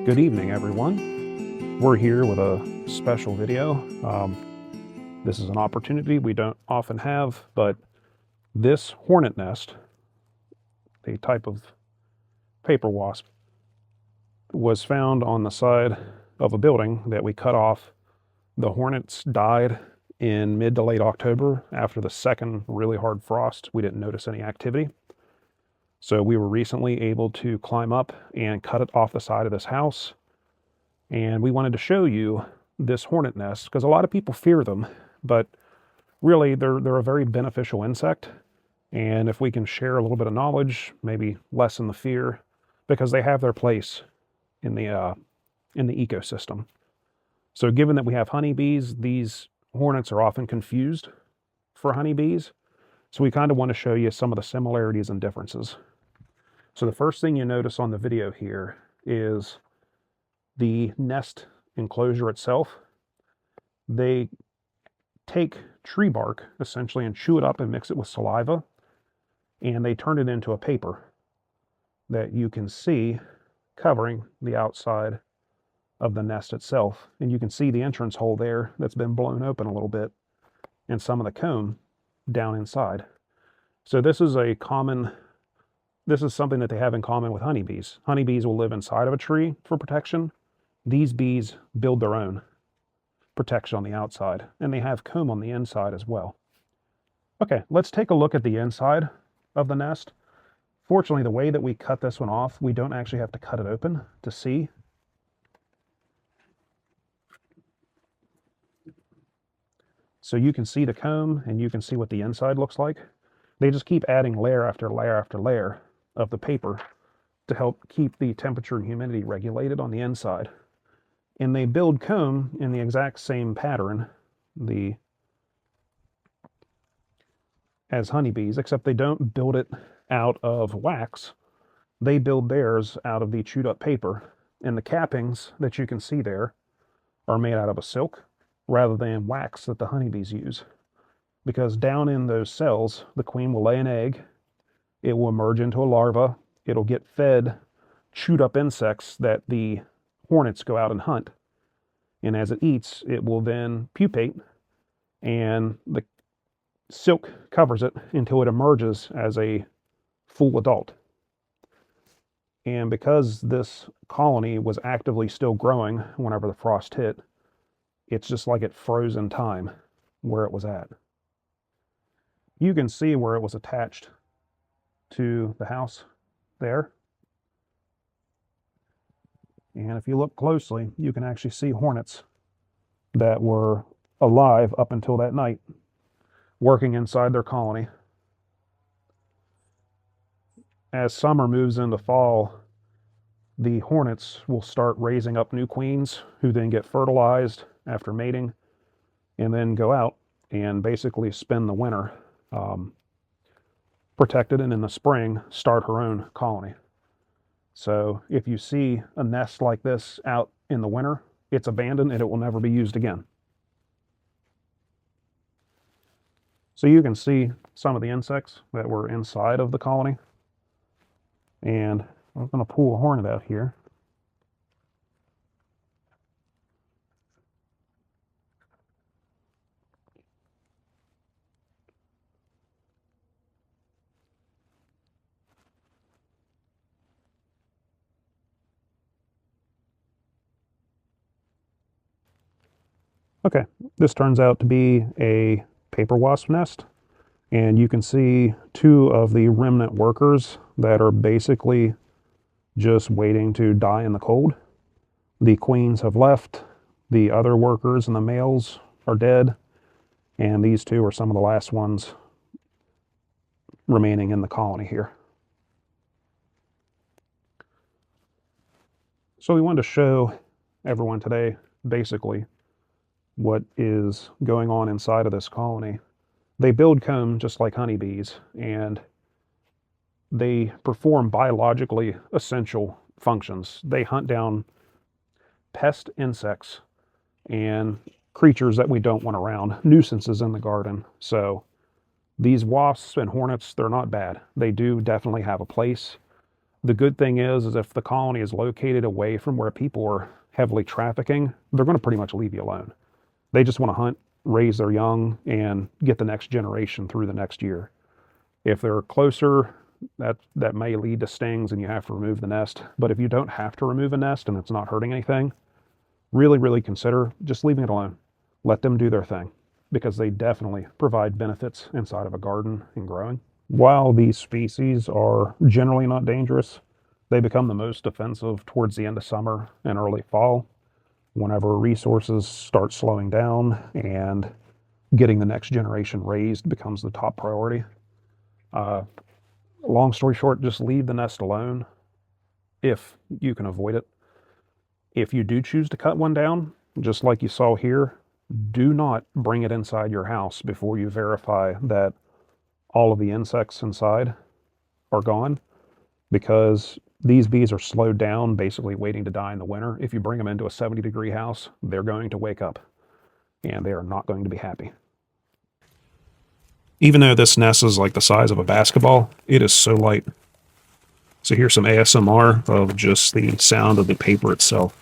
Good evening, everyone. We're here with a special video. This is an opportunity we don't often have, but this hornet nest, a type of paper wasp, was found on the side of a building that we cut off. The hornets died in mid to late October after the second really hard frost. We didn't notice any activity. So we were recently able to climb up and cut it off the side of this house. And we wanted to show you this hornet nest because a lot of people fear them, but really they're a very beneficial insect. And if we can share a little bit of knowledge, maybe lessen the fear, because they have their place in the ecosystem. So given that we have honeybees, these hornets are often confused for honeybees. So we kind of want to show you some of the similarities and differences. So the first thing you notice on the video here is the nest enclosure itself. They take tree bark essentially and chew it up and mix it with saliva, and they turn it into a paper that you can see covering the outside of the nest itself. And you can see the entrance hole there that's been blown open a little bit and some of the comb down inside. So this is something that they have in common with honeybees. Honeybees will live inside of a tree for protection. These bees build their own protection on the outside, and they have comb on the inside as well. Okay, let's take a look at the inside of the nest. Fortunately, the way that we cut this one off, we don't actually have to cut it open to see. So you can see the comb and you can see what the inside looks like. They just keep adding layer after layer after layer of the paper to help keep the temperature and humidity regulated on the inside. And they build comb in the exact same pattern as honeybees, except they don't build it out of wax. They build theirs out of the chewed up paper. And the cappings that you can see there are made out of a silk rather than wax that the honeybees use. Because down in those cells, the queen will lay an egg, it will emerge into a larva, it'll get fed chewed up insects that the hornets go out and hunt. And as it eats, it will then pupate, and the silk covers it until it emerges as a full adult. And because this colony was actively still growing whenever the frost hit, it's just like it froze in time where it was at. You can see where it was attached to the house there. And if you look closely, you can actually see hornets that were alive up until that night, working inside their colony. As summer moves into fall, the hornets will start raising up new queens who then get fertilized after mating and then go out and basically spend the winter protected, and in the spring start her own colony. So if you see a nest like this out in the winter, it's abandoned and it will never be used again. So you can see some of the insects that were inside of the colony. And I'm going to pull a hornet out here. Okay, this turns out to be a paper wasp nest, and you can see two of the remnant workers that are basically just waiting to die in the cold. The queens have left, the other workers and the males are dead, and these two are some of the last ones remaining in the colony here. So we wanted to show everyone today basically what is going on inside of this colony. They build comb just like honeybees, and they perform biologically essential functions. They hunt down pest insects and creatures that we don't want around, nuisances in the garden. So these wasps and hornets, they're not bad. They do definitely have a place. The good thing is if the colony is located away from where people are heavily trafficking, they're going to pretty much leave you alone. They just want to hunt, raise their young, and get the next generation through the next year. If they're closer, that may lead to stings and you have to remove the nest. But if you don't have to remove a nest and it's not hurting anything, really consider just leaving it alone. Let them do their thing, because they definitely provide benefits inside of a garden and growing. While these species are generally not dangerous, they become the most offensive towards the end of summer and early fall, whenever resources start slowing down and getting the next generation raised becomes the top priority. Long story short, just leave the nest alone if you can avoid it. If you do choose to cut one down, just like you saw here, do not bring it inside your house before you verify that all of the insects inside are gone, because these bees are slowed down, basically waiting to die in the winter. If you bring them into a 70-degree house, they're going to wake up and they are not going to be happy. Even though this nest is like the size of a basketball, it is so light. So here's some ASMR of just the sound of the paper itself.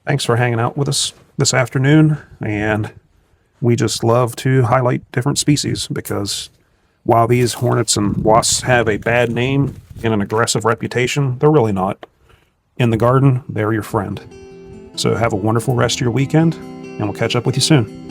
Thanks for hanging out with us this afternoon, and we just love to highlight different species, because while these hornets and wasps have a bad name and an aggressive reputation, they're really not. In the garden, they're your friend. So have a wonderful rest of your weekend, and we'll catch up with you soon.